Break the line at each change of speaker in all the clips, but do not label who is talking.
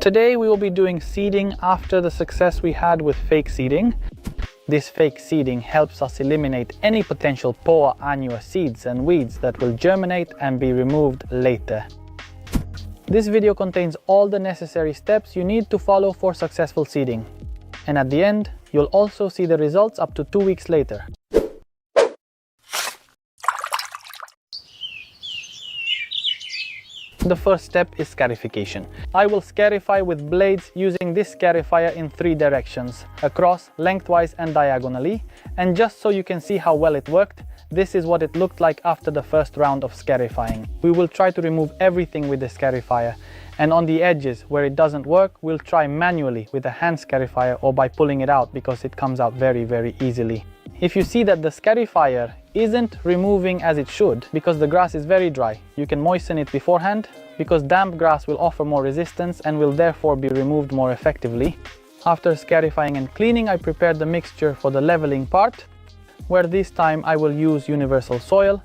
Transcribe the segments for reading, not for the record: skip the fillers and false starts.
Today we will be doing seeding after the success we had with fake seeding. This fake seeding helps us eliminate any potential poor annual seeds and weeds that will germinate and be removed later. This video contains all the necessary steps you need to follow for successful seeding. And at the end, you'll also see the results up to 2 weeks later. The first step is scarification. I will scarify with blades using this scarifier in 3 directions, across, lengthwise and diagonally. And just so you can see how well it worked, this is what it looked like after the first round of scarifying. We will try to remove everything with the scarifier, and on the edges where it doesn't work, we'll try manually with a hand scarifier or by pulling it out because it comes out very easily. If you see that the scarifier isn't removing as it should because the grass is very dry, you can moisten it beforehand because damp grass will offer more resistance and will therefore be removed more effectively. After scarifying and cleaning, I prepared the mixture for the leveling part, where this time I will use universal soil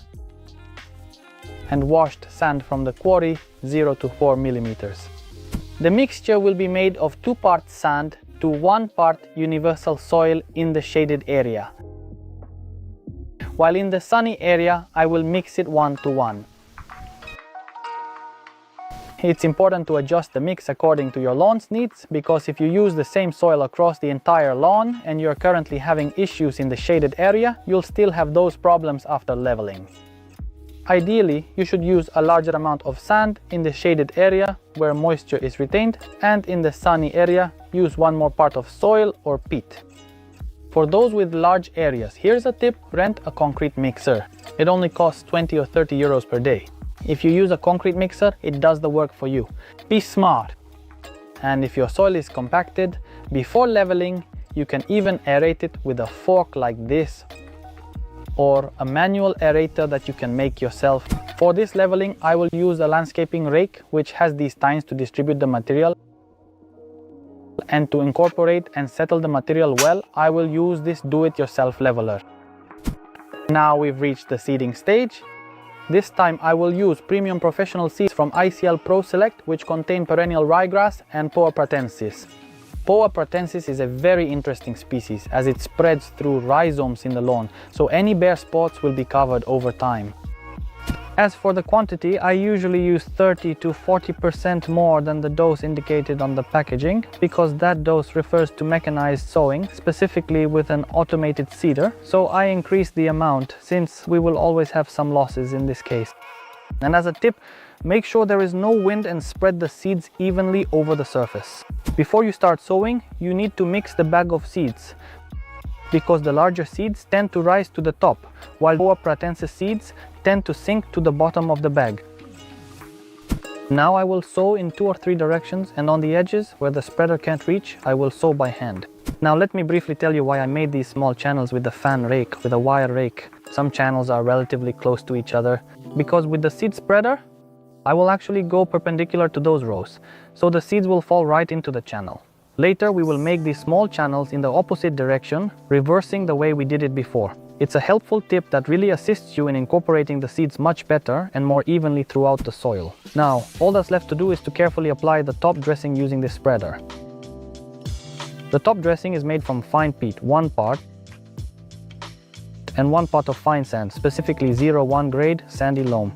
and washed sand from the quarry 0 to 4 millimeters. The mixture will be made of 2 parts sand to 1 part universal soil in the shaded area. While in the sunny area, I will mix it 1 to 1. It's important to adjust the mix according to your lawn's needs, because if you use the same soil across the entire lawn and you're currently having issues in the shaded area, you'll still have those problems after leveling. Ideally, you should use a larger amount of sand in the shaded area where moisture is retained, and in the sunny area, use 1 more part of soil or peat. For those with large areas, here's a tip: rent a concrete mixer. It only costs 20 or 30 euros per day. If you use a concrete mixer, it does the work for you. Be smart. And if your soil is compacted, before leveling, you can even aerate it with a fork like this, or a manual aerator that you can make yourself. For this leveling, I will use a landscaping rake, which has these tines to distribute the material. And to incorporate and settle the material well, I will use this do-it-yourself leveler. Now we've reached the seeding stage. This time I will use premium professional seeds from ICL ProSelect, which contain perennial ryegrass and Pratensis. Pratensis is a very interesting species as it spreads through rhizomes in the lawn, so any bare spots will be covered over time. As for the quantity, I usually use 30 to 40% more than the dose indicated on the packaging, because that dose refers to mechanized sowing, specifically with an automated seeder, so I increase the amount since we will always have some losses in this case. And as a tip, make sure there is no wind and spread the seeds evenly over the surface. Before you start sowing, you need to mix the bag of seeds, because the larger seeds tend to rise to the top, while Pratensis seeds tend to sink to the bottom of the bag. Now I will sow in 2 or 3 directions, and on the edges where the spreader can't reach, I will sow by hand. Now let me briefly tell you why I made these small channels with the fan rake, with a wire rake. Some channels are relatively close to each other, because with the seed spreader, I will actually go perpendicular to those rows, so the seeds will fall right into the channel. Later we will make these small channels in the opposite direction, reversing the way we did it before. It's a helpful tip that really assists you in incorporating the seeds much better and more evenly throughout the soil. Now, all that's left to do is to carefully apply the top dressing using this spreader. The top dressing is made from fine peat, 1 part, and 1 part of fine sand, specifically 0-1 grade sandy loam.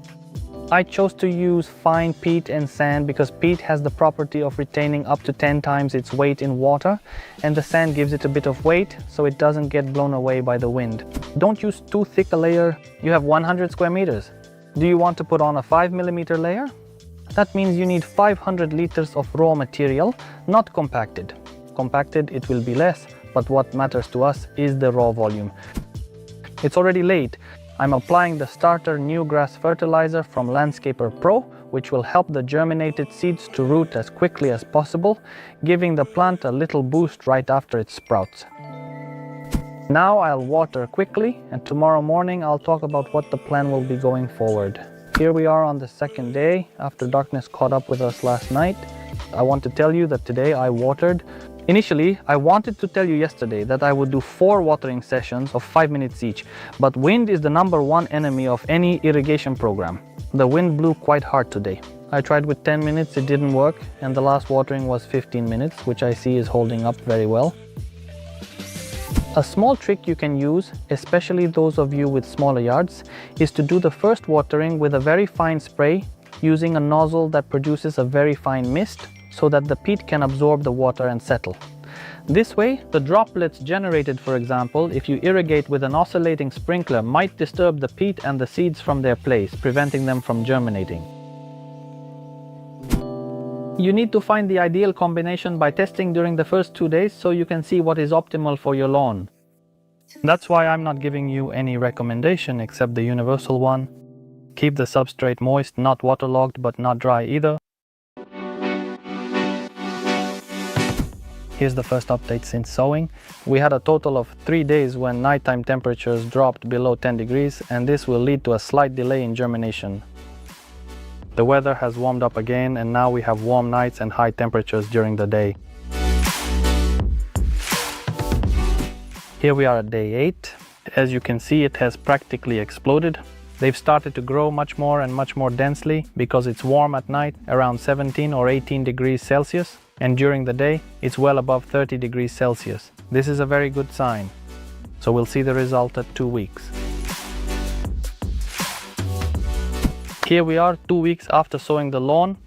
I chose to use fine peat and sand because peat has the property of retaining up to 10 times its weight in water, and the sand gives it a bit of weight so it doesn't get blown away by the wind. Don't use too thick a layer. You have 100 square meters. Do you want to put on a 5 millimeter layer? That means you need 500 liters of raw material, not compacted. Compacted, it will be less, but what matters to us is the raw volume. It's already late. I'm applying the starter new grass fertilizer from Landscaper Pro, which will help the germinated seeds to root as quickly as possible, giving the plant a little boost right after it sprouts. Now I'll water quickly, and tomorrow morning I'll talk about what the plan will be going forward. Here we are on the 2nd day after darkness caught up with us last night. I want to tell you that today I watered. Initially, I wanted to tell you yesterday that I would do 4 watering sessions of 5 minutes each, but wind is the #1 enemy of any irrigation program. The wind blew quite hard today. I tried with 10 minutes, it didn't work, and the last watering was 15 minutes, which I see is holding up very well. A small trick you can use, especially those of you with smaller yards, is to do the first watering with a very fine spray using a nozzle that produces a very fine mist so that the peat can absorb the water and settle. This way, the droplets generated, for example, if you irrigate with an oscillating sprinkler, might disturb the peat and the seeds from their place, preventing them from germinating. You need to find the ideal combination by testing during the first 2 days so you can see what is optimal for your lawn. That's why I'm not giving you any recommendation except the universal one. Keep the substrate moist, not waterlogged but not dry either. Here's the first update since sowing. We had a total of 3 days when nighttime temperatures dropped below 10 degrees, and this will lead to a slight delay in germination. The weather has warmed up again, and now we have warm nights and high temperatures during the day. Here we are at day 8. As you can see, it has practically exploded. They've started to grow much more and much more densely because it's warm at night, around 17 or 18 degrees Celsius, and during the day it's well above 30 degrees Celsius. This is a very good sign. So we'll see the result at 2 weeks. Here we are 2 weeks after sowing the lawn.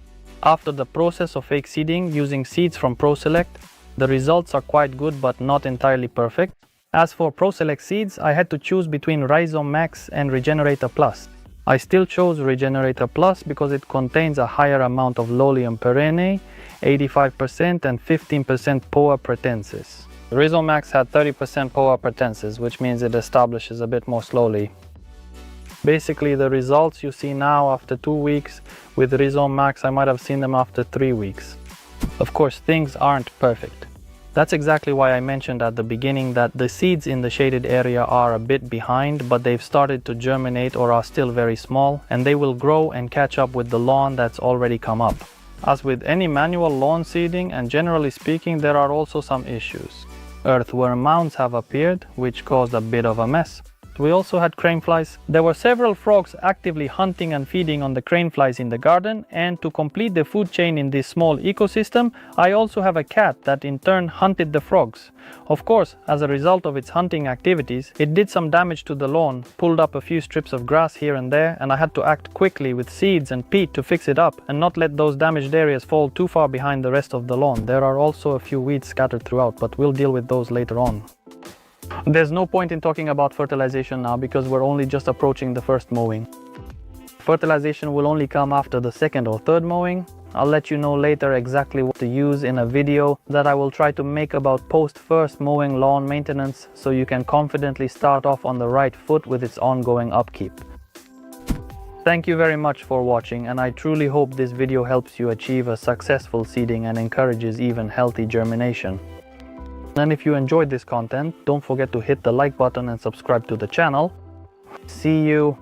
After the process of fake seeding using seeds from ProSelect, the results are quite good but not entirely perfect. As for ProSelect seeds, I had to choose between Rhizome Max and Regenerator Plus. I still chose Regenerator Plus because it contains a higher amount of Lolium Perennial, 85% and 15% POA Pratensis. Rhizome Max had 30% POA Pratensis, which means it establishes a bit more slowly. Basically, the results you see now after 2 weeks with Rhizome Max, I might have seen them after 3 weeks. Of course, things aren't perfect. That's exactly why I mentioned at the beginning that the seeds in the shaded area are a bit behind, but they've started to germinate or are still very small, and they will grow and catch up with the lawn that's already come up. As with any manual lawn seeding, and generally speaking, there are also some issues. Earthworm mounds have appeared, which caused a bit of a mess. We also had crane flies. There were several frogs actively hunting and feeding on the crane flies in the garden, and to complete the food chain in this small ecosystem, I also have a cat that in turn hunted the frogs. Of course, as a result of its hunting activities, it did some damage to the lawn, pulled up a few strips of grass here and there, and I had to act quickly with seeds and peat to fix it up and not let those damaged areas fall too far behind the rest of the lawn. There are also a few weeds scattered throughout, but we'll deal with those later on. There's no point in talking about fertilization now because we're only just approaching the first mowing. Fertilization will only come after the second or third mowing. I'll let you know later exactly what to use in a video that I will try to make about post-first mowing lawn maintenance so you can confidently start off on the right foot with its ongoing upkeep. Thank you very much for watching, and I truly hope this video helps you achieve a successful seeding and encourages even healthy germination. And if you enjoyed this content, don't forget to hit the like button and subscribe to the channel. See you